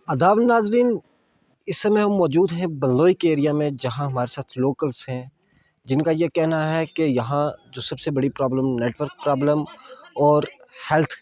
आदाब नाजरीन, इस समय हम मौजूद हैं बलनोई के एरिया में, जहां हमारे साथ लोकल्स हैं जिनका ये कहना है कि यहाँ जो सबसे बड़ी प्रॉब्लम नेटवर्क प्रॉब्लम और हेल्थ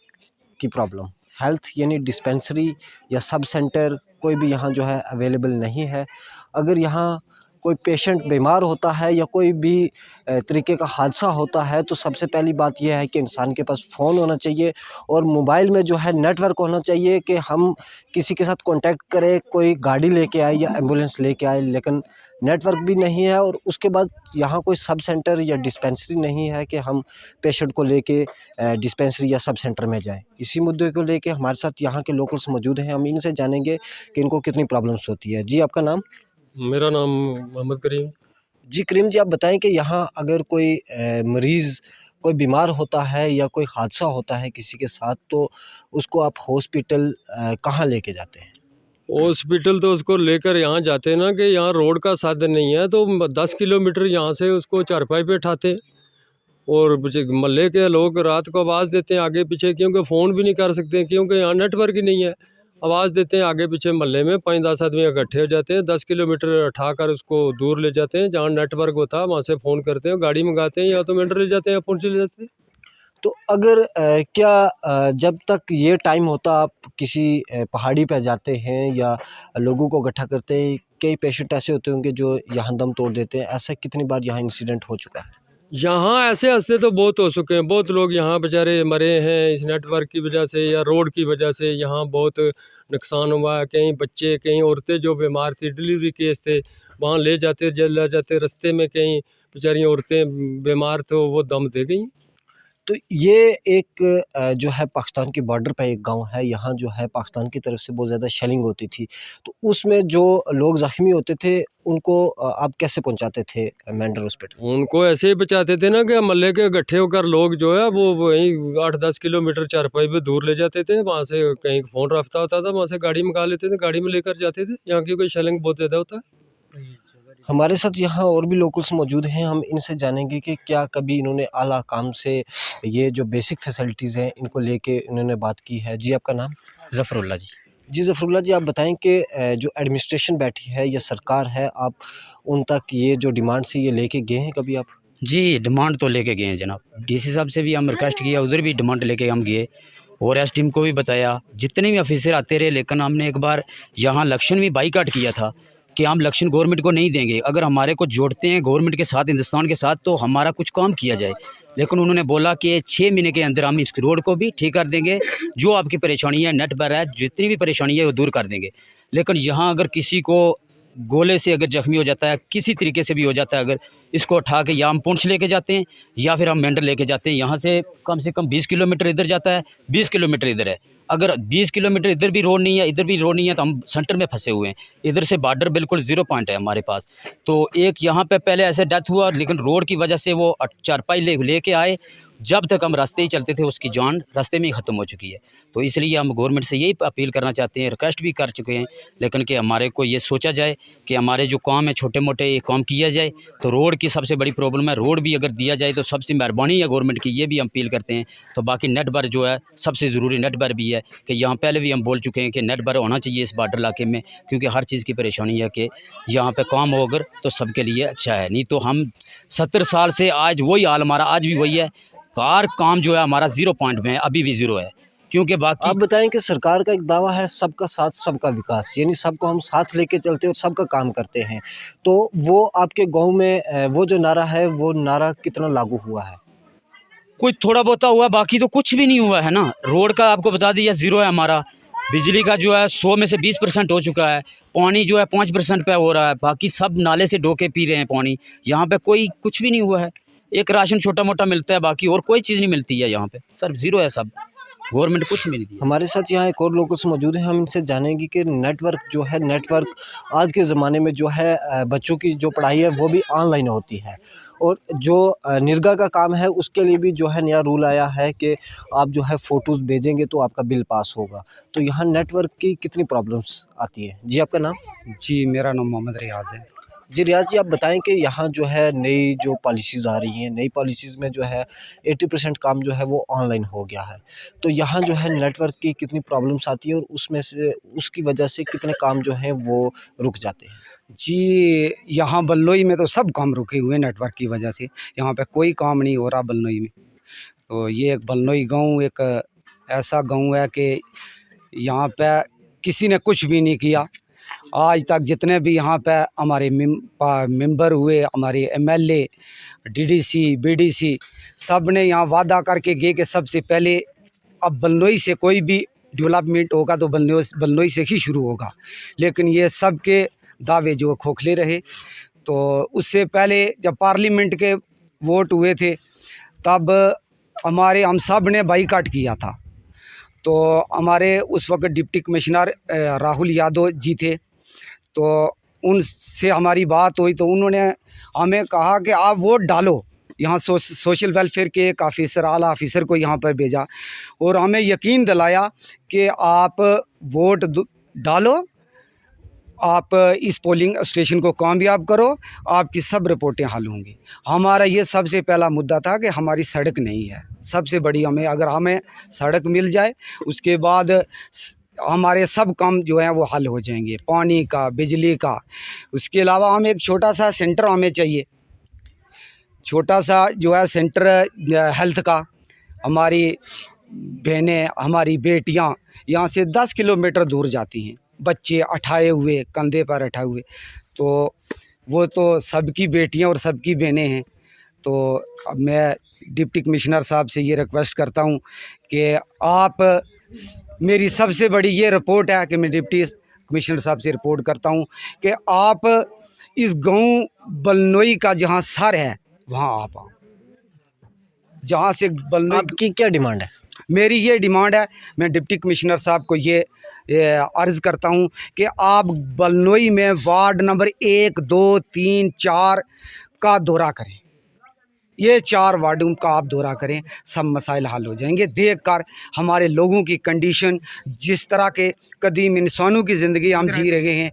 की प्रॉब्लम, हेल्थ यानी डिस्पेंसरी या सब सेंटर कोई भी यहाँ जो है अवेलेबल नहीं है। अगर यहाँ कोई पेशेंट बीमार होता है या कोई भी तरीके का हादसा होता है तो सबसे पहली बात यह है कि इंसान के पास फ़ोन होना चाहिए और मोबाइल में जो है नेटवर्क होना चाहिए कि हम किसी के साथ कांटेक्ट करें, कोई गाड़ी लेके आए या एम्बुलेंस लेके आए, लेकिन नेटवर्क भी नहीं है। और उसके बाद यहाँ कोई सब सेंटर या डिस्पेंसरी नहीं है कि हम पेशेंट को लेके डिस्पेंसरी या सब सेंटर में जाएं। इसी मुद्दे को लेके हमारे साथ यहाँ के लोकल्स मौजूद हैं, हम इनसे जानेंगे कि इनको कितनी प्रॉब्लम्स होती है। जी, आपका नाम? मेरा नाम मोहम्मद करीम। जी करीम जी, आप बताएं कि यहाँ अगर कोई मरीज़ कोई बीमार होता है या कोई हादसा होता है किसी के साथ, तो उसको आप हॉस्पिटल कहाँ लेके जाते हैं? हॉस्पिटल तो उसको लेकर यहाँ जाते हैं ना कि यहाँ रोड का साधन नहीं है, तो 10 किलोमीटर यहाँ से उसको चारपाई पे उठाते हैं। और मोहल्ले के लोग रात को आवाज़ देते हैं आगे पीछे, क्योंकि फ़ोन भी नहीं कर सकते क्योंकि यहाँ नेटवर्क ही नहीं है। आवाज़ देते हैं आगे पीछे मोहल्ले में, 5-10 आदमी इकट्ठे हो जाते हैं, 10 किलोमीटर उठाकर उसको दूर ले जाते हैं जहाँ नेटवर्क होता है, वहाँ से फ़ोन करते हैं, गाड़ी मंगाते हैं, या तो मेंढर ले जाते हैं या पुलिस ले जाते हैं। तो अगर जब तक ये टाइम होता आप किसी पहाड़ी पे जाते हैं या लोगों को इकट्ठा करते हैं, कई पेशेंट ऐसे होते होंगे जो यहाँ दम तोड़ देते हैं, ऐसा कितनी बार यहाँ इंसिडेंट हो चुका है? यहाँ ऐसे हंसते तो बहुत हो चुके हैं, बहुत लोग यहाँ बेचारे मरे हैं इस नेटवर्क की वजह से या रोड की वजह से। यहाँ बहुत नुकसान हुआ है, कहीं बच्चे कहीं औरतें जो बीमार थी, डिलीवरी केस थे, वहाँ ले जाते रास्ते में कहीं बेचारी औरतें बीमार थे, वो दम दे गई। तो ये एक जो है पाकिस्तान की बॉर्डर पे एक गांव है, यहाँ जो है पाकिस्तान की तरफ से बहुत ज़्यादा शेलिंग होती थी, तो उसमें जो लोग ज़ख्मी होते थे उनको आप कैसे पहुंचाते थे मेंढर हॉस्पिटल? उनको ऐसे ही बचाते थे ना कि मोहल्ले के इकट्ठे होकर लोग जो है वो वहीं 8-10 किलोमीटर चारपाई पे दूर ले जाते थे, वहाँ से कहीं फ़ोन रफ्ता होता था, वहाँ से गाड़ी मंगा लेते थे, गाड़ी में लेकर जाते थे। यहाँ की कोई शेलिंग बहुत ज़्यादा होता है। हमारे साथ यहाँ और भी लोकल्स मौजूद हैं, हम इनसे जानेंगे कि क्या कभी इन्होंने आला काम से ये जो बेसिक फैसिलिटीज़ हैं इनको लेके इन्होंने बात की है। जी, आपका नाम? ज़फ़रुल्लाह जी। जी ज़फ़रुल्लाह जी, आप बताएं कि जो एडमिनिस्ट्रेशन बैठी है या सरकार है, आप उन तक ये जो डिमांड्स है ये लेके गए हैं कभी आप? जी, डिमांड तो लेके गए हैं जनाब। डीसी साहब से भी हम रिक्वेस्ट किया, उधर भी डिमांड लेके हम गए और एसडीएम को भी बताया, जितने भी ऑफिसर आते रहे। लेकिन हमने एक बार यहाँ इलेक्शन भी बाईकाट किया था कि हम इलेक्शन गवर्नमेंट को नहीं देंगे, अगर हमारे को जोड़ते हैं गवर्नमेंट के साथ, हिंदुस्तान के साथ, तो हमारा कुछ काम किया जाए। लेकिन उन्होंने बोला कि 6 महीने के अंदर हम इस रोड को भी ठीक कर देंगे, जो आपकी परेशानी है, नेट पर है, जितनी भी परेशानी है वो दूर कर देंगे। लेकिन यहाँ अगर किसी को गोले से अगर जख्मी हो जाता है, किसी तरीके से भी हो जाता है, अगर इसको उठा के या हम पुंछ लेके जाते हैं या फिर हम मेंढर लेके जाते हैं। यहाँ से कम 20 किलोमीटर इधर जाता है, 20 किलोमीटर इधर है। अगर 20 किलोमीटर इधर भी रोड नहीं है, इधर भी रोड नहीं है, तो हम सेंटर में फंसे हुए हैं। इधर से बॉर्डर बिल्कुल 0 पॉइंट है हमारे पास। तो एक यहाँ पे पहले ऐसे डेथ हुआ, लेकिन रोड की वजह से वो चारपाई लेके आए, जब तक हम रास्ते ही चलते थे उसकी जान रास्ते में ही ख़त्म हो चुकी है। तो इसलिए हम गवर्नमेंट से यही अपील करना चाहते हैं, रिक्वेस्ट भी कर चुके हैं, लेकिन कि हमारे को ये सोचा जाए कि हमारे जो काम है छोटे मोटे ये काम किया जाए। तो रोड की सबसे बड़ी प्रॉब्लम है, रोड भी अगर दिया जाए तो सबसे मेहरबानी है गवर्नमेंट की, ये भी हम अपील करते हैं। तो बाकी नेट बर जो है सबसे ज़रूरी, नेट बर भी है कि यहाँ पहले भी हम बोल चुके हैं कि नेट बर होना चाहिए इस बॉर्डर इलाके में, क्योंकि हर चीज़ की परेशानी है कि यहाँ पर काम हो अगर तो सबके लिए अच्छा है। नहीं तो हम 70 साल से आज वही हाल हमारा, आज भी वही है। कार काम जो है हमारा 0 पॉइंट में है, अभी भी 0 है, क्योंकि बाकी आप बताएं कि सरकार का एक दावा है सबका साथ सबका विकास, यानी सबको हम साथ लेके चलते और सबका काम करते हैं, तो वो आपके गांव में वो जो नारा है वो नारा कितना लागू हुआ है? कुछ थोड़ा बहुत हुआ, बाकी तो कुछ भी नहीं हुआ है ना। रोड का आपको बता दिया 0 है हमारा, बिजली का जो है 100 में से 20% हो चुका है, पानी जो है 5% पे हो रहा है, बाकी सब नाले से ढो के पी रहे हैं पानी। यहाँ पे कोई कुछ भी नहीं हुआ है, एक राशन छोटा मोटा मिलता है, बाकी और कोई चीज़ नहीं मिलती है यहाँ पे, सर 0 है सब, गवर्नमेंट कुछ नहीं दी। हमारे साथ यहाँ एक और लोगों से मौजूद हैं, हम इनसे जानेंगे कि नेटवर्क जो है, नेटवर्क आज के ज़माने में जो है बच्चों की जो पढ़ाई है वो भी ऑनलाइन होती है, और जो निरगा का काम है उसके लिए भी जो है नया रूल आया है कि आप जो है फ़ोटोज़ भेजेंगे तो आपका बिल पास होगा। तो यहाँ नेटवर्क की कितनी प्रॉब्लम्स आती है? जी, आपका नाम? जी, मेरा नाम मोहम्मद रियाज़ है। जी रियाज जी, आप बताएं कि यहाँ जो है नई जो पॉलिसीज़ आ रही हैं, नई पॉलिसीज़ में जो है 80% काम जो है वो ऑनलाइन हो गया है। तो यहाँ जो है नेटवर्क की कितनी प्रॉब्लम्स आती है और उसमें से उसकी वजह से कितने काम जो हैं वो रुक जाते हैं? जी, यहाँ बल्लोई में तो सब काम रुके हुए हैं नेटवर्क की वजह से। यहाँ पे कोई काम नहीं हो रहा बल्लोई में। तो ये एक बल्लोई गाँव एक ऐसा गाँव है कि यहाँ पे किसी ने कुछ भी नहीं किया। आज तक जितने भी यहाँ पे हमारे मेंबर हुए, हमारे एमएलए, डीडीसी, बीडीसी, सब ने यहाँ वादा करके गए कि सबसे पहले अब बल्लोई से कोई भी डेवलपमेंट होगा तो बल्लोई से ही शुरू होगा। लेकिन ये सब के दावे जो खोखले रहे। तो उससे पहले जब पार्लियामेंट के वोट हुए थे तब हम सब ने बाईकाट किया था। तो हमारे उस वक्त डिप्टी कमिश्नर राहुल यादव जी थे, तो उनसे हमारी बात हुई तो उन्होंने हमें कहा कि आप वोट डालो। यहाँ सोशल वेलफेयर के एक ऑफिसर, आला ऑफिसर को यहाँ पर भेजा और हमें यकीन दिलाया कि आप वोट डालो, आप इस पोलिंग स्टेशन को कामयाब करो, आपकी सब रिपोर्टें हल होंगी। हमारा ये सबसे पहला मुद्दा था कि हमारी सड़क नहीं है। सबसे बड़ी हमें सड़क मिल जाए, उसके बाद हमारे सब काम जो हैं वो हल हो जाएंगे, पानी का, बिजली का। उसके अलावा हमें एक छोटा सा सेंटर हमें चाहिए, छोटा सा जो है सेंटर हेल्थ का। हमारी बहनें, हमारी बेटियां यहाँ से 10 किलोमीटर दूर जाती हैं, बच्चे अठाए हुए, कंधे पर अठाए हुए। तो वो तो सबकी बेटियां और सबकी बहनें हैं। तो अब मैं डिप्टी कमिश्नर साहब से ये रिक्वेस्ट करता हूँ कि आप, मेरी सबसे बड़ी ये रिपोर्ट है कि मैं डिप्टी कमिश्नर साहब से रिपोर्ट करता हूँ कि आप इस गांव बलनोई का जहाँ सर है वहाँ आप आओ, जहाँ से बलनोई। आपकी क्या डिमांड है? मेरी ये डिमांड है, मैं डिप्टी कमिश्नर साहब को ये अर्ज़ करता हूँ कि आप बलनोई में वार्ड नंबर 1, 2, 3, 4 का दौरा करें। ये 4 वार्डों का आप दौरा करें, सब मसाइल हल हो जाएंगे। देखकर हमारे लोगों की कंडीशन, जिस तरह के कदीम इंसानों की ज़िंदगी हम जी रहे हैं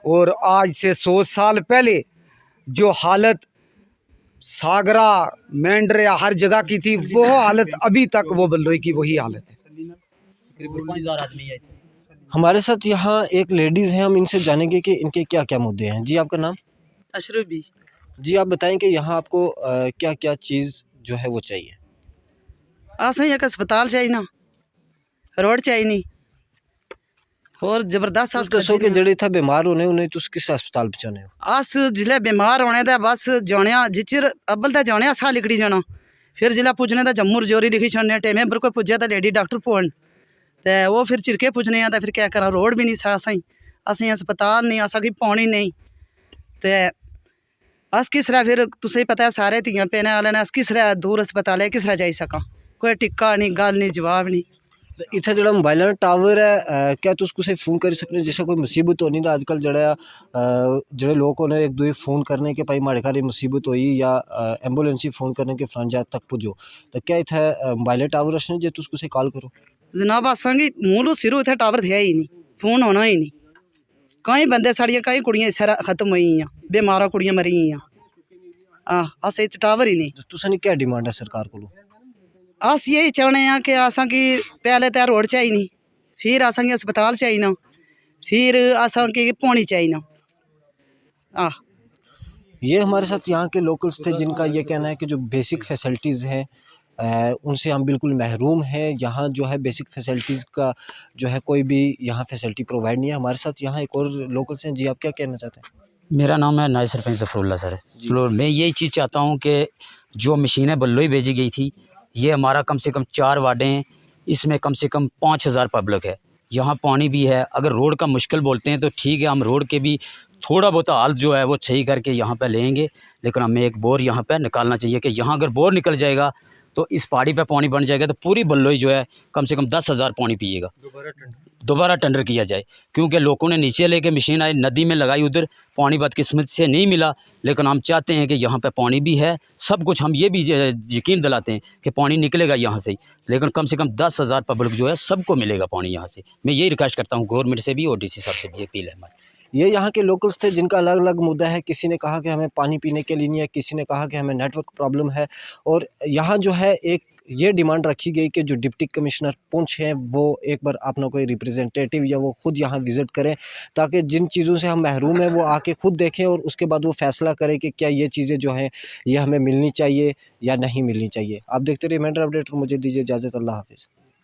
और आज से 100 साल पहले जो हालत सागरा, मेंढरा हर जगह की थी, वो हालत अभी तक वो बल्लोई की वही हालत है। हमारे साथ यहाँ एक लेडीज़ हैं, हम इनसे जानेंगे कि इनके क्या-क्या मुद्दे हैं। जी, आपका नाम? अशरफी। जी, आप बताएं कि यहाँ आपको क्या-क्या चीज़ जो है वो चाहिए? असें एक अस्पताल चाहिए ना, रोड चाहिए नहीं और जबरदस्त तुस दसो कि जेह्ड़े इत्थै बीमार होने उ'नें तुस किस अस्पताल पहुंचाने हो? अस जिसलै बीमार होने ते बस जाने जिच्चर अब्बल ते जाने अस लिकड़ी जाना, फिर जिसलै पुज्जने ते जम्मू रजौरी लिखी छड़ने, टेमें पर कोई पुज्जे ते लेडी डॉक्टर फोन ते वो फिर चिरके पुज्जने ते फिर क्या करा, रोड भी नहीं असें अस्पताल नहीं, असें पानी नहीं ते अस किस तरह फिर तुसें पता है सारे धियां भैनां आह्ले ने, अस किस तरह दूर अस्पताल किस तरह जाई सकां? कोई टिक्का नहीं, गल नहीं, जवाब नहीं। ते इत्थै जेह्ड़ा मोबाइल दा टावर है, क्या तुस कुसै फोन करी सकने जिसलै कोई मुसीबत होनी? तां अज्जकल जेह्ड़े लोक होने इक दूए फोन करने कि भाई माड़े घर एह् मुसीबत होई या एम्बुलेंस गी फोन करने कि फलानी जगह तक पुज्जो, ते क्या इत्थै मोबाइल टावर अच्छे जे तुस कुसै कॉल करो? जनाब असेंगी मूलू सिरू इत्थै टावर थे ही नहीं, फोन होना ही नहीं। कई बंदे साढ़ियां कई कुड़ियां इस खत्म होई गेइयां, बेमारा कुड़ियां मरी गेइयां। अस इत्थै टावर ही नहीं। तुसें क्या डिमांड है सरकार कोलों? अस यही चाहने हैं कि असेंगी पहले तो रोड चाहिए नहीं, फिर असेंगी अस्पताल चाहिए ना, फिर असेंगी पानी चाहिए ना। ये हमारे साथ यहाँ के लोकल्स थे जिनका ये कहना है कि जो बेसिक फैसिलिटीज़ हैं उनसे हम बिल्कुल महरूम हैं। यहाँ जो है बेसिक फैसिलिटीज़ का जो है कोई भी यहाँ फैसिलिटी प्रोवाइड नहीं है। हमारे साथ यहाँ एक और लोकल्स हैं। जी, आप क्या कहना चाहते हैं? मेरा नाम है नायब सरपंच ज़फ़रुल्लाह सर। मैं यही चीज़ चाहता हूँ कि जो मशीनें बल्लोई भेजी गई थी, ये हमारा कम से कम 4 वार्डें हैं, इसमें कम से कम 5000 पब्लिक है। यहाँ पानी भी है। अगर रोड का मुश्किल बोलते हैं तो ठीक है, हम रोड के भी थोड़ा बहुत हाल जो है वो सही करके यहाँ पे लेंगे, लेकिन हमें एक बोर यहाँ पे निकालना चाहिए कि यहाँ अगर बोर निकल जाएगा तो इस पहाड़ी पे पानी बन जाएगा तो पूरी बल्लोई जो है कम से कम 10,000 पानी पिएगा। दोबारा टेंडर किया जाए, क्योंकि लोगों ने नीचे लेके मशीन आई, नदी में लगाई, उधर पानी बदकिस्मत से नहीं मिला। लेकिन हम चाहते हैं कि यहाँ पे पानी भी है, सब कुछ हम ये भी यकीन दिलाते हैं कि पानी निकलेगा यहाँ से, लेकिन कम से कम 10,000 पब्लिक जो है सबको मिलेगा पानी यहाँ से। मैं यही रिक्वेस्ट करता हूँ गवर्नमेंट से भी और DC साहब से भी, अपील है हमारी। ये यहाँ के लोकल्स थे जिनका अलग अलग मुद्दा है। किसी ने कहा कि हमें पानी पीने के लिए नहीं है, किसी ने कहा कि हमें नेटवर्क प्रॉब्लम है। और यहाँ जो है एक ये डिमांड रखी गई कि जो डिप्टी कमिश्नर पुंछ हैं वो एक बार अपना कोई रिप्रेजेंटेटिव या वो खुद यहाँ विज़िट करें, ताकि जिन चीज़ों से हम महरूम हैं वो आके खुद देखें और उसके बाद वो फैसला करें कि क्या ये चीज़ें जो हैं ये हमें मिलनी चाहिए या नहीं मिलनी चाहिए। आप देखते रहिए मैटर अपडेट, मुझे दीजिए इजाज़त। अल्लाह हाफ़िज़।